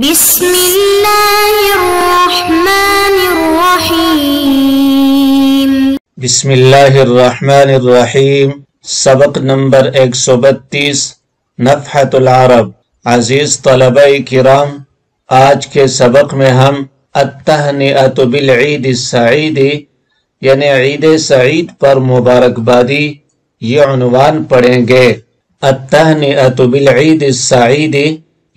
بسم اللہ الرحمن الرحیم۔ بسم اللہ الرحمن الرحیم۔ سبق نمبر 132 نفحۃ العرب۔ عزیز طلبہ کرام، آج کے سبق میں ہم التہنئۃ بالعید السعید یعنی عید سعید پر مبارکبادی یہ عنوان پڑھیں گے۔ التہنئۃ بالعید السعید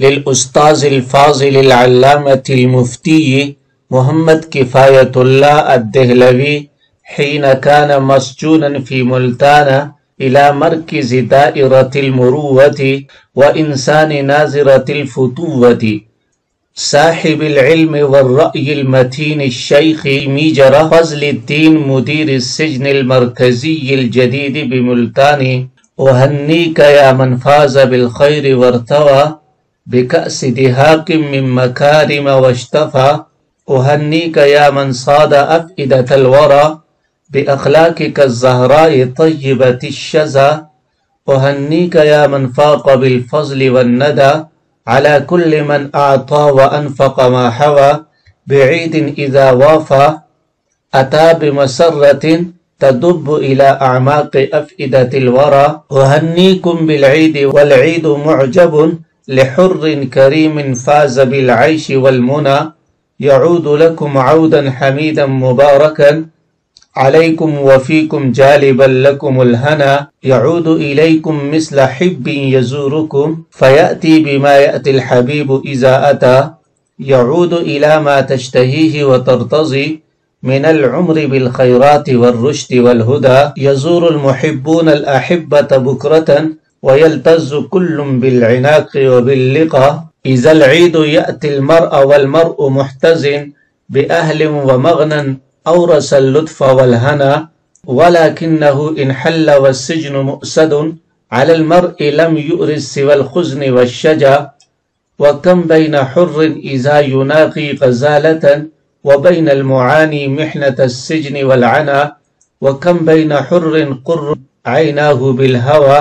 للأستاذ الفاضل العلامة المفتي محمد کفایت اللہ الدہلوی حين كان مسجونا في ملتان إلى مركز دائرة المروة وإنسان نازرة الفتوة صاحب العلم والرأي المتين الشيخ ميجر فضل الدين مدير السجن المركزي الجديد بملتان أهنيك يا من فاز بالخير وارتوى بكأس دهاق من مكارم واشتفى أهنيك يا من صاد أفئدة الورى بأخلاقك الزهراء طيبة الشذا أهنيك يا من فاق بالفضل والندى على كل من أعطى وأنفق ما حوى بعيد إذا وافى أتى بمسرة تدب إلى أعماق أفئدة الورى أهنيكم بالعيد والعيد معجب لحر كريم فاز بالعيش والمنى يعود لكم عودا حميدا مباركا عليكم وفيكم جالبا لكم الهنا يعود إليكم مثل حب يزوركم فيأتي بما يأتي الحبيب إذا أتى يعود إلى ما تشتهيه وترتضي من العمر بالخيرات والرشد والهدى يزور المحبون الأحبة بكرة ويلتز كل بالعناق وباللقاء إذا العيد يأتي المرء والمرء محتزن بأهل ومغنى أورس اللطف والهنا ولكنه إن حل والسجن مؤسد على المرء لم يؤرس سوى الخزن والشجا وكم بين حر إذا يناقي غزالة وبين المعاني محنة السجن والعنا وكم بين حر قر عيناه بالهوى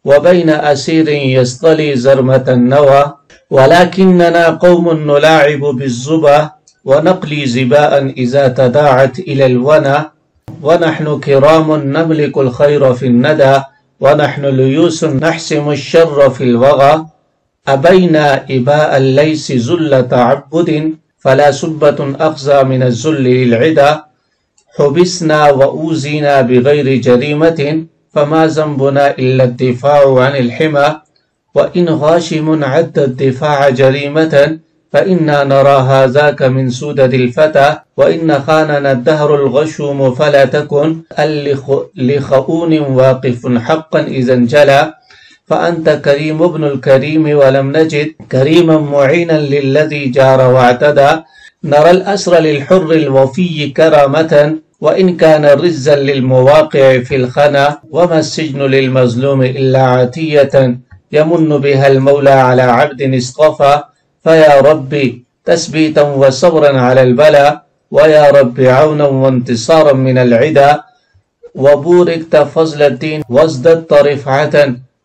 وبين أسير يصطلي زرمة النوى ولكننا قوم نلاعب بالزبا ونقلي زباء إذا تداعت إلى الونى ونحن كرام نملك الخير في الندى ونحن ليوس نحسم الشر في الوغى أبينا إباء الليس ذل تعبد فلا سبة أخزى من الذل للعدا حبسنا وأوزينا بغير جريمة فما ذنبنا إلا الدفاع عن الحمى وإن غاشم عد الدفاع جريمة فإنا نرى هذاك من سودة الفتى وإن خاننا الدهر الغشوم فلا تكن لخؤون واقف حقا إذا انجلى فأنت كريم ابن الكريم ولم نجد كريما معينا للذي جار واعتدى نرى الأسر للحر الوفي كرامة وإن كان رزا للمواقع في الخنا وما السجن للمظلوم إلا عتية يمن بها المولى على عبد اصطفى فيا ربي تثبيتا وصبرا على البلاء ويا رب عونا وانتصارا من العدا وبوركت فضل الدين وازددت رفعة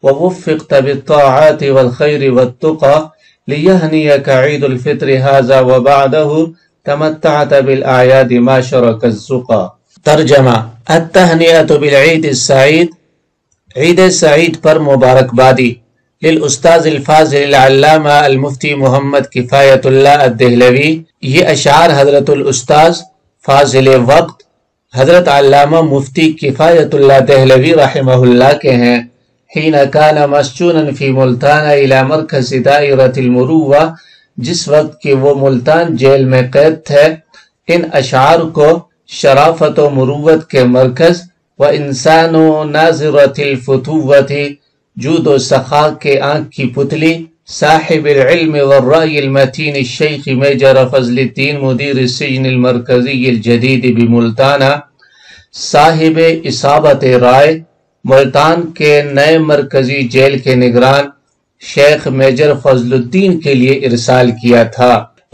ووفقت بالطاعات والخير والتقى ليهنيك عيد الفطر هذا وبعده تمتعت بالأعياد ما شرك الزقى۔ ترجمہ: التہنئۃ بالعید السعید، عید سعید پر مبارکبادی، للأستاذ الفاضل العلامہ المفتی محمد کفایت اللہ الدہلوی۔ یہ اشعار حضرت الاستاذ فاضل وقت حضرت علامہ مفتی کفایت اللہ دہلوی رحمہ اللہ کے ہیں۔ حین کان مسجونا فی ملتان الی مرکز دائرۃ المروہ، جس وقت کہ وہ ملتان جیل میں قید تھے۔ ان اشعار کو شرافت و مروت کے مرکز و انسان و ناظرۃ الفتوۃ جود و سخا کے آنکھ کی پتلی صاحب العلم والرأی المتین الشیخ میجر فضل الدین مدیر السجن المرکزی الجدید بملتان، صاحب اصابت رائے ملتان کے نئے مرکزی جیل کے نگران شیخ میجر فضل الدین کے لیے ارسال کیا تھا۔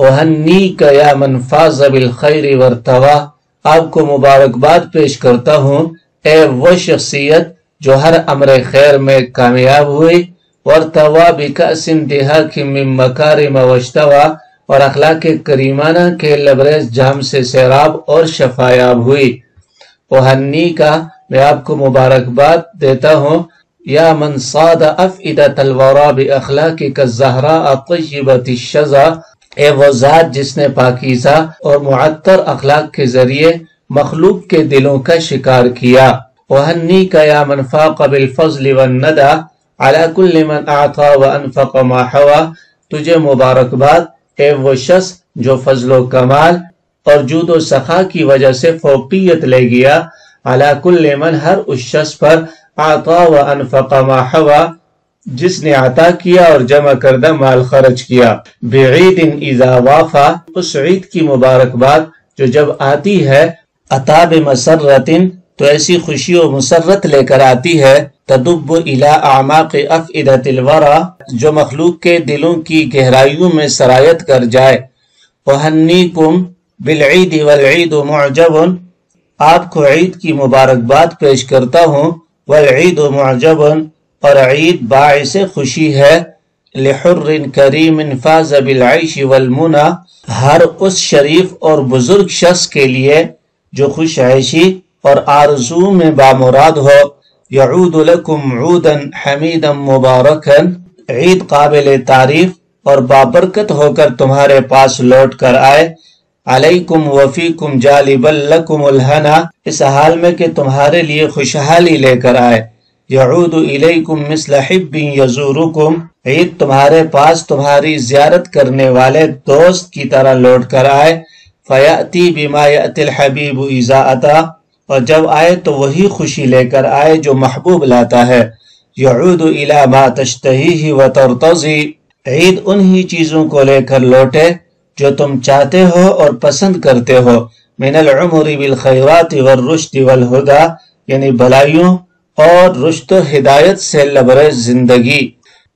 اہنیک یا من فاز بالخیر وارتوى، آپ کو مبارکباد پیش کرتا ہوں اے وہ شخصیت جو ہر امر خیر میں کامیاب ہوئی، ورتوا بکأس دہاک من مکارم واشتوا، اور اخلاق کریمانہ کے لبریز جام سے سیراب اور شفایاب ہوئی۔ وہنی کا، میں آپ کو مبارکباد دیتا ہوں، یا من صاد افئدۃ الورا باخلاقک الزہراء طیبۃ الشذا، اے وہ ذات جس نے پاکیزہ اور معطر اخلاق کے ذریعے مخلوق کے دلوں کا شکار کیا۔ وہنی کا یا من فاق بالفضل والندى علی کل من اعطى وانفق ما حوى، تجھے مبارکباد اے وہ شخص جو فضل و کمال اور جود و سخا کی وجہ سے فوقیت لے گیا، علی کل من، ہر اس شخص پر، اعطى وانفق ما حوى، جس نے عطا کیا اور جمع کردہ مال خرچ کیا۔ بعید اذا وافى، اس عید کی مبارکباد جو جب آتی ہے، عطا بمسرت، تو ایسی خوشی و مسرت لے کر آتی ہے، تدب الى اعماق افئدۃ الورى، جو مخلوق کے دلوں کی گہرائیوں میں سرایت کر جائے۔ اہنیکم بالعید والعید معجب، آپ کو عید کی مبارکباد پیش کرتا ہوں، والعید معجب، اور عید باعث خوشی ہے، لحر کریم فاز بالعیش والمنى، ہر اس شریف اور بزرگ شخص کے لیے جو خوش عیشی اور آرزو میں بامراد ہو۔ یعود لکم عودا حمیدا مبارکا، عید قابل تعریف اور بابرکت ہو کر تمہارے پاس لوٹ کر آئے۔ علیکم وفیکم جالبا لکم الہنا، اس حال میں کہ تمہارے لیے خوشحالی لے کر آئے۔ یعود الیکم مثل حب یزورکم، عید تمہارے پاس تمہاری زیارت کرنے والے دوست کی طرح لوٹ کر آئے۔ فیأتی بما یأتی الحبیب اذا اتی، اور جب آئے تو وہی خوشی لے کر آئے جو محبوب لاتا ہے۔ یعود الی ما تشتہیہ وترتضی، عید انہی چیزوں کو لے کر لوٹے جو تم چاہتے ہو اور پسند کرتے ہو۔ من العمر بالخیرات والرشد والہدى، یعنی بھلائیوں اور رشد و ہدایت سے لبریز زندگی۔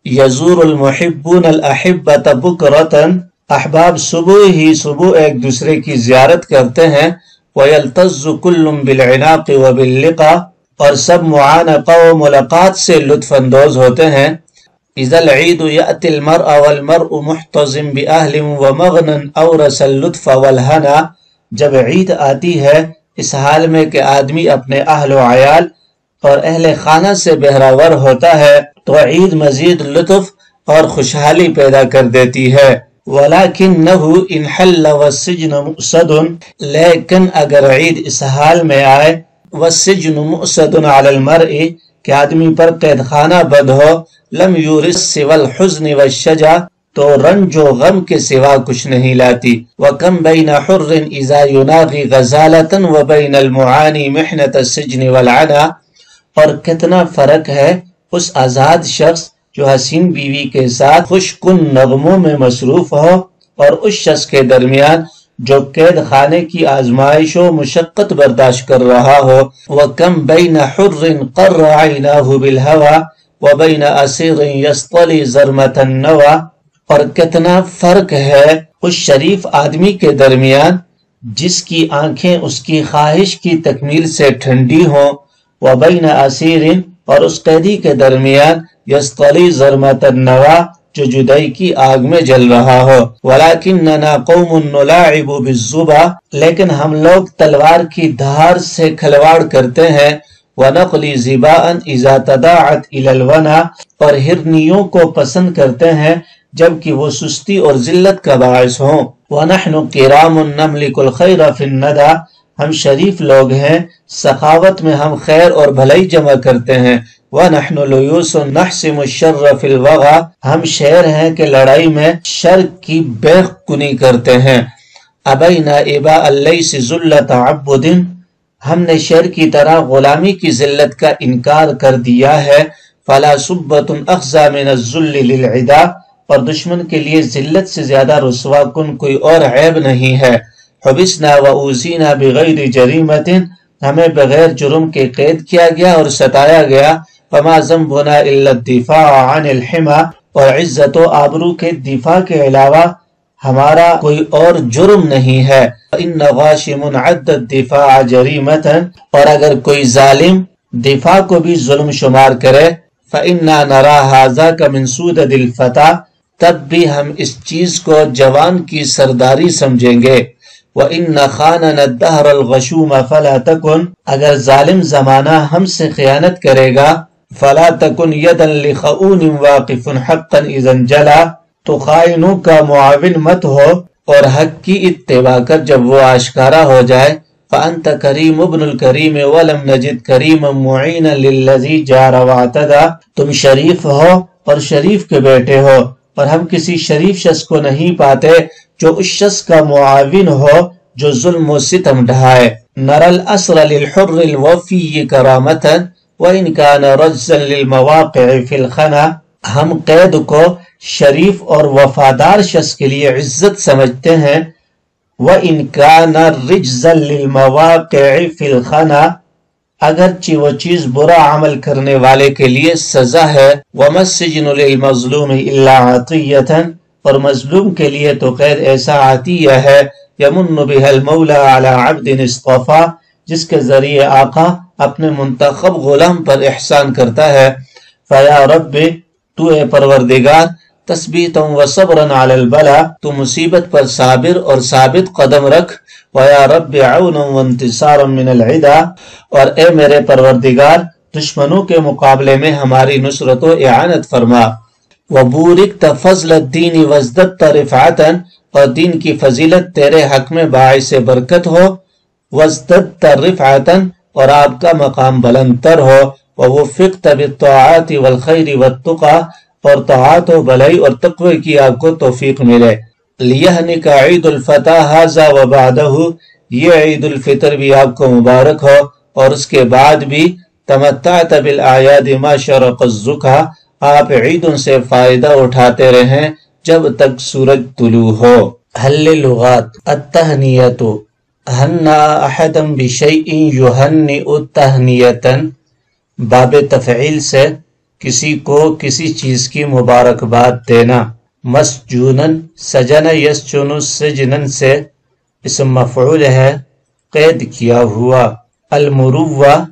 یزور المحبون الاحبۃ بکرۃ، احباب صبح ہی صبح ایک دوسرے کی زیارت کرتے ہیں۔ وَيَلْتَزُّ كُلٌّ بِالْعِنَاقِ وَبِاللِّقَى، اور سب معانقہ و ملاقات سے لطف اندوز ہوتے ہیں۔ اِذَا الْعِيدُ يَأْتِ الْمَرْءَ وَالْمَرْءُ مُحْتَضٍ بِأَهْلٍ وَمَغْنًا أَوْرَسَ اللُّطْفَ وَالْهَنَا، جب عید آتی ہے اس حال میں کہ آدمی اپنے اہل و عیال اور اہل خانہ سے بہراور ہوتا ہے، تو عید مزید لطف اور خوشحالی پیدا کر دیتی ہے۔ وَلَكِنَّهُ إِنْ حَلَّ وَالسِّجْنُ مُؤْسَدٌ، لیکن اگر عید اس حال میں آئے، وَالسِّجْنُ مُؤْسَدٌ عَلَى الْمَرْءِ، کہ آدمی پر قید خانہ بد ہو، لَمْ يُورِثْ سِوَى الْحُزْنِ وَالشَّجَعِ، تو رنج و غم کے سوا کچھ نہیں لاتی۔ وَكَمْ بَيْنَ حُرٍّ إِذَا يُنَاغِي غَزَالَةً وَبَيْنَ الْمُعَانِي مِحْنَةَ السِّجْنِ وَالْعَنَا، اور کتنا فرق ہے اس آزاد شخص جو حسین بیوی کے ساتھ خوش کن نغموں میں مصروف ہو، اور اس شخص کے درمیان جو قید خانے کی آزمائش و مشقت برداشت کر رہا ہو۔ وَكَمْ بَيْنَ حُرٍّ قَرَّ عَيْنَاهُ بِالْهَوَى وَبَيْنَ أَسِيرٍ يَسْطَلِي زَرْمَةَ النَّوَى، اور کتنا فرق ہے اس شریف آدمی کے درمیان جس کی آنکھیں اس کی خواہش کی تکمیل سے ٹھنڈی ہوں، وَبَيْنَ أَسِيرٍ، اور اس قیدی کے درمیان یسطلی ضرمۃ النوا، جو جدائی کی آگ میں جل رہا ہو۔ وَلَكِنَّنَا قَوْمٌ نُلَاعِبُ بِالزُّبَى، لیکن ہم لوگ تلوار کی دھار سے کھلواڑ کرتے ہیں۔ وَنَقْلِي زِبَاءً إِذَا تَدَاعَتْ إِلَى الْوَنَى، اور ہرنیوں کو پسند کرتے ہیں جبکہ وہ سستی اور ذلت کا باعث ہوں۔ وَنَحْنُ قِرَامٌ نَمْلِكُ الْخَيْرَ فِي النَّدَى، ہم شریف لوگ ہیں، سخاوت میں ہم خیر اور بھلائی جمع کرتے ہیں۔ وَنَحْنُ لُيُوسٌ نَحْسِمُ الشَّرَّ فِي الْوَغَى، ہم شیر ہیں کہ لڑائی میں شر کی بیخ کنی کرتے ہیں۔ أَبَيْنَا إِبَاءَ اللَّيْسِ ذُلَّةَ عَبُّدٍ، ہم نے شیر کی طرح غلامی کی ذلت کا انکار کر دیا ہے۔ فَلَا صُبَّةٌ أَخْزَى مِنَ الذُّلِّ لِلْعِدَى، اور دشمن کے لیے ذلت سے زیادہ رسوا کن کوئی اور عیب نہیں ہے۔ حُبِسْنَا وَأُوذِينَا بِغَيْرِ جَرِيمَةٍ، ہمیں بغیر جرم کے قید کیا گیا اور ستایا گیا۔ فَمَا ذَنْبُنَا إِلَّا الدِّفَاعُ عَنِ الْحِمَى، اور عزت و آبرو کے دفاع کے علاوہ ہمارا کوئی اور جرم نہیں ہے۔ وَإِنَّ غَاشِمٌ عَدَّ الدِّفَاعَ جَرِيمَةً، اور اگر کوئی ظالم دفاع کو بھی ظلم شمار کرے، فَإِنَّا نَرَا هَذَا كَمِنْ سُودَدِ الْفَتَى، تب بھی ہم اس چیز کو جوان کی سرداری سمجھیں گے۔ وَإِنَّ خَانَنَا الدَّهْرَ الْغَشُومَ فَلَا تَكُنْ، اگر ظالم زمانہ ہم سے خیانت کرے گا، فَلَا تَكُنْ يَدًا لِخَؤُونٍ وَاقِفٌ حَقًّا إِذًا انْجَلَى، تو خائنوں کا معاون مت ہو اور حق کی اتباع کر جب وہ آشکارا ہو جائے۔ فَأَنْتَ كَرِيمُ ابْنُ الْكَرِيمِ وَلَمْ نَجِدْ كَرِيمًا مُعِينًا لِلَّذِي جَارَ وَاعْتَدَى، تم شریف ہو اور شریف کے بیٹے ہو، اور ہم کسی شریف شخص کو نہیں پاتے جو اس شخص کا معاون ہو جو ظلم و ستم ڈھائے۔ نَرَى الْأَسْرَ لِلْحُرِّ الْوَفِيِّ كَرَامَةً وَإِنْ كَانَ رَجْزًا لِلْمَوَاقِعِ فِي الْخَنَا، ہم قید کو شریف اور وفادار شخص کے لیے عزت سمجھتے ہیں۔ وَإِنْ كَانَ رِجْزًا لِلْمَوَاقِعِ فِي الْخَنَا، اگرچہ وہ چیز برا عمل کرنے والے کے لیے سزا ہے۔ وَمَا السِّجْنُ لِلْمَظْلُومِ إِلَّا عَطِيَّةً، اور مظلوم کے لیے تو قید ایسا عطیہ ہے، يَمُنُّ بِهَا الْمَوْلَى عَلَى عَبْدٍ اصْطَفَى، جس کے ذریعے آقا اپنے منتخب غلام پر احسان کرتا ہے۔ فَيَا رَبِّ، تو اے پروردگار، تثبیتاً وصبراً علی البلا، تو مصیبت پر صابر اور ثابت قدم رکھ۔ وَيَا رَبِّ عَوْنًا وَانْتِصَارًا مِنَ الْعِدَى، اور اے میرے پروردگار، دشمنوں کے مقابلے میں ہماری نصرت و اعانت فرما۔ وَبُورِكْتَ فَضْلَ الدِّينِ وَازْدَدْتَ رِفْعَةً، اور دین کی فضیلت تیرے حق میں باعث برکت ہو۔ وَازْدَدْتَ رِفْعَةً، اور آپ کا مقام بلند تر ہو۔ وَوُفِّقْتَ بِالطَّاعَاتِ وَالْخَيْرِ وَالتُّقَى، اور طاعت و بھلائی اور تقوی کی آپ کو توفیق ملے۔ لِيَهْنِكَ عِيدُ الْفَتَى هَذَا وَبَعْدَهُ، یہ عید الفطر بھی آپ کو مبارک ہو اور اس کے بعد بھی۔ تَمَتَّعْتَ بِالْأَعْيَادِ مَا شَرَقَ الزُّكَى، آپ عیدوں سے فائدہ اٹھاتے رہیں جب تک سورج طلوع ہو۔ حل لغات۔ التہنیۃ، ہنّا احدًا بشیء یہنئ تہنیۃً، باب تفعیل سے کسی کو کسی چیز کی مبارکباد دینا۔ مسجونن، سجن یسجن سجنن سے اسم مفعول ہے، قید کیا ہوا۔ المروہ،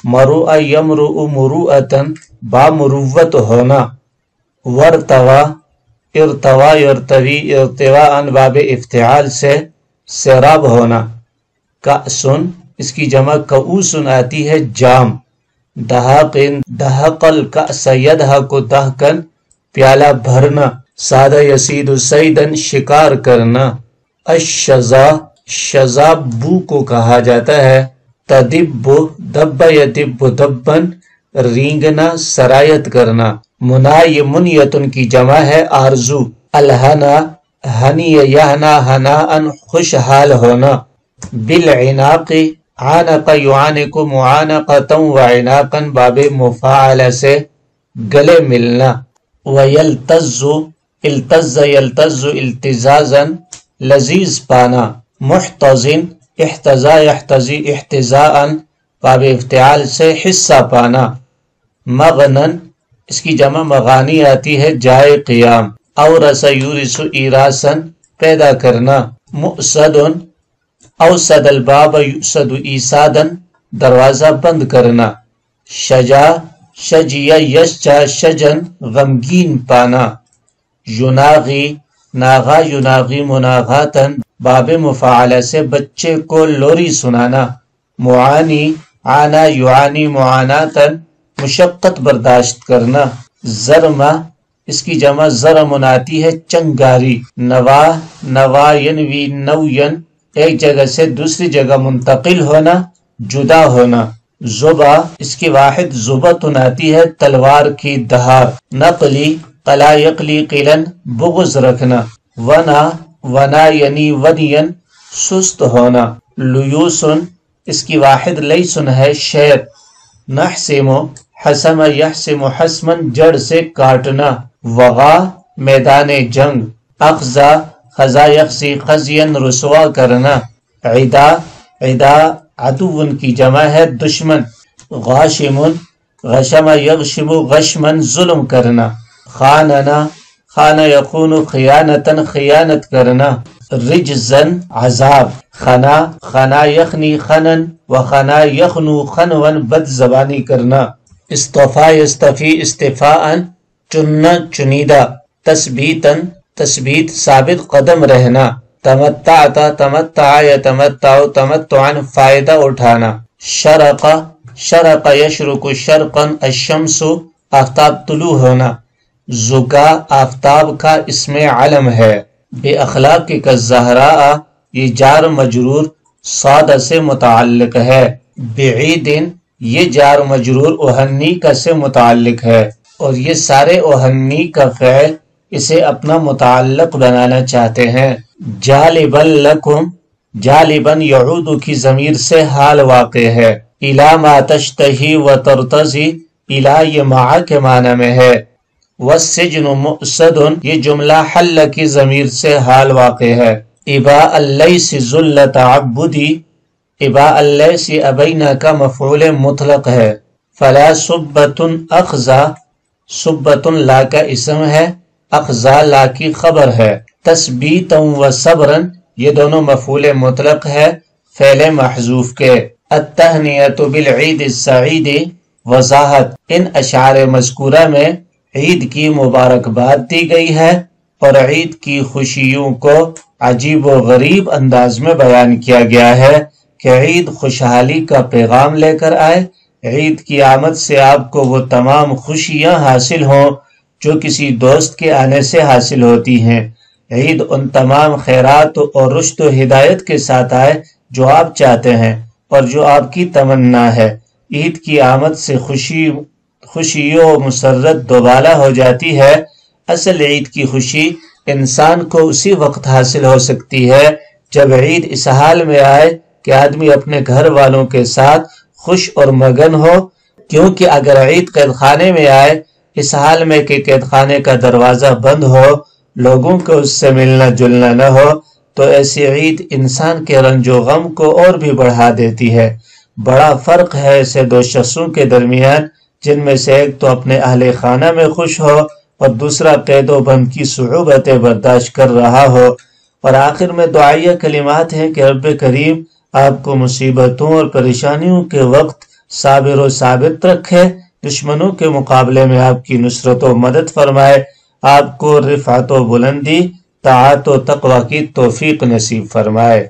مروء یمرؤ مروءۃً، با مروت ہونا۔ ورتوا، ارتوا یرتوی ارتواءً، باب افتعال سے سیراب ہونا۔ کأسن، اس کی جمع کؤوسن آتی ہے جام۔ دہقن، دہق الکأس یدہق دہقن، پیالہ بھرنا۔ سادہ یسید سیدن، شکار کرنا۔ الشذا، شذا بو کو کہا جاتا ہے۔ تدب، دب یدب دبن، رینگنا، سرایت کرنا۔ منای، منیتن کی جمع ہے آرزو۔ الہنا، ہنی یہنا ہناءً، خوشحال ہونا۔ بالعناق، عانق یعانق معانقة وعناقا، باب مفاعلہ سے گلے ملنا۔ ویلتز، التز یلتز التزازا، لذیذ پانا۔ محتضن، احتضا یحتضی احتضاءً، باب افتعال سے حصہ پانا۔ مغنن، اس کی جمع مغانی آتی ہے جائے قیام۔ اورث یورث ایراسا، پیدا کرنا۔ مؤسد، اوسد الباب یؤسد ایسادا، دروازہ بند کرنا۔ شجا، شجی یشجا شجن، غمگین پانا۔ یناغی، ناغا یناغی مناغاتن، باب مفاعلہ سے بچے کو لوری سنانا۔ معانی، عانا یعانی معاناتن، مشقت برداشت کرنا۔ زرمہ، اس کی جمع زرمن آتی ہے چنگاری۔ نوا، نوا ینوی نوین، ایک جگہ سے دوسری جگہ منتقل ہونا، جدا ہونا۔ زبا، اس کی واحد زبتن آتی ہے تلوار کی دھار۔ نقلی، قلا یقلی قلن، بغض رکھنا۔ ونا، ونا یعنی ونین، سست ہونا۔ لیوسن، اس کی واحد لیسن ہے شیر۔ نحسم، حسم یحسم حسمن، جڑ سے کاٹنا۔ وغا، میدان جنگ۔ اخزا، خزا یخزی خزین، رسوا کرنا۔ عدا، عدا عدون کی جمع ہے دشمن۔ غاشمن، غشم یغشم غشمن، ظلم کرنا۔ خاننا، خان یخون خیانتن، خیانت کرنا۔ رجزن، عذاب۔ خنا، خنا یخنی خنن، وخنا یخنو خنون، بد زبانی کرنا۔ اصطفا یصطفی استفاءً چننا چنیدہ، تثبیتاً تثبیت ثابت قدم رہنا، تمتعتا تمتع یتمتع تمتعاً فائدہ اٹھانا، شرق شرق یشرق شرقاً الشمس آفتاب طلوع ہونا، زکا آفتاب کا اسم علم ہے، بے اخلاقک الزہراء یہ جار مجرور صاد سے متعلق ہے، بعید یہ جار مجرور اوہنی کا سے متعلق ہے، اور یہ سارے اوہنی کا فعل اسے اپنا متعلق بنانا چاہتے ہیں۔ جالبا لکم جالباً یعود کی ضمیر سے حال واقع ہے، الی ما تشتہی و ترتضی الی یہ مع کے معنی میں ہے، والسجن مؤسد یہ جملہ حل کی ضمیر سے حال واقع ہے، اباء اللیس ذل تعبدی اباء اللیس ابینا کا مفعول مطلق ہے، فلا صبۃ اخذا صبۃ لا کا اسم ہے، اخذا لا کی خبر ہے، تثبیتا و صبرا یہ دونوں مفعول مطلق ہے فعل محذوف کے، التہنیۃ بالعید السعید وضاحت ان اشعار مذکورہ میں عید کی مبارکباد دی گئی ہے اور عید کی خوشیوں کو عجیب و غریب انداز میں بیان کیا گیا ہے کہ عید خوشحالی کا پیغام لے کر آئے، عید کی آمد سے آپ کو وہ تمام خوشیاں حاصل ہوں جو کسی دوست کے آنے سے حاصل ہوتی ہیں، عید ان تمام خیرات اور رشد و ہدایت کے ساتھ آئے جو آپ چاہتے ہیں اور جو آپ کی تمنا ہے، عید کی آمد سے خوشی و مسرت دوبالا ہو جاتی ہے۔ اصل عید کی خوشی انسان کو اسی وقت حاصل ہو سکتی ہے جب عید اس حال میں آئے کہ آدمی اپنے گھر والوں کے ساتھ خوش اور مگن ہو، کیونکہ اگر عید قید خانے میں آئے اس حال میں کہ قید خانے کا دروازہ بند ہو، لوگوں کو اس سے ملنا جلنا نہ ہو، تو ایسی عید انسان کے رنج و غم کو اور بھی بڑھا دیتی ہے۔ بڑا فرق ہے ایسے دو شخصوں کے درمیان جن میں سے ایک تو اپنے اہل خانہ میں خوش ہو اور دوسرا قید و بند کی صعوبتیں برداشت کر رہا ہو۔ اور آخر میں دعائیہ کلمات ہیں کہ رب کریم آپ کو مصیبتوں اور پریشانیوں کے وقت صابر و ثابت رکھے، دشمنوں کے مقابلے میں آپ کی نصرت و مدد فرمائے، آپ کو رفعت و بلندی، طاعت و تقوی کی توفیق نصیب فرمائے۔